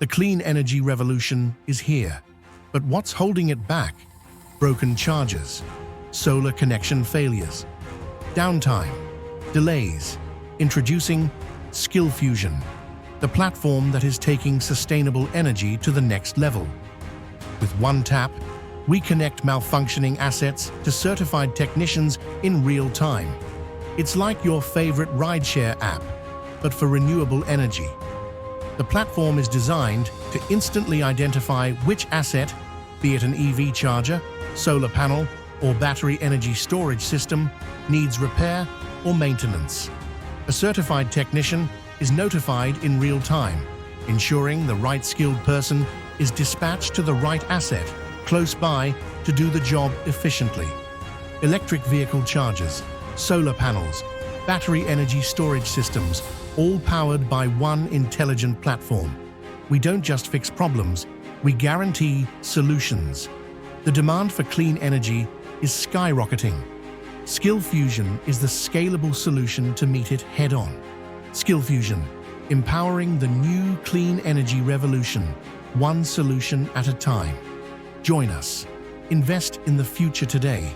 The clean energy revolution is here. But what's holding it back? Broken chargers, solar connection failures, downtime, delays. Introducing SkillFusion, the platform that is taking sustainable energy to the next level. With one tap, we connect malfunctioning assets to certified technicians in real time. It's like your favorite rideshare app, but for renewable energy. The platform is designed to instantly identify which asset, be it an EV charger, solar panel, or battery energy storage system, needs repair or maintenance. A certified technician is notified in real time, ensuring the right skilled person is dispatched to the right asset close by to do the job efficiently. Electric vehicle chargers, solar panels, battery energy storage systems, all powered by one intelligent platform. We don't just fix problems, we guarantee solutions. The demand for clean energy is skyrocketing. SkillFusion is the scalable solution to meet it head-on. SkillFusion, empowering the new clean energy revolution, one solution at a time. Join us. Invest in the future today.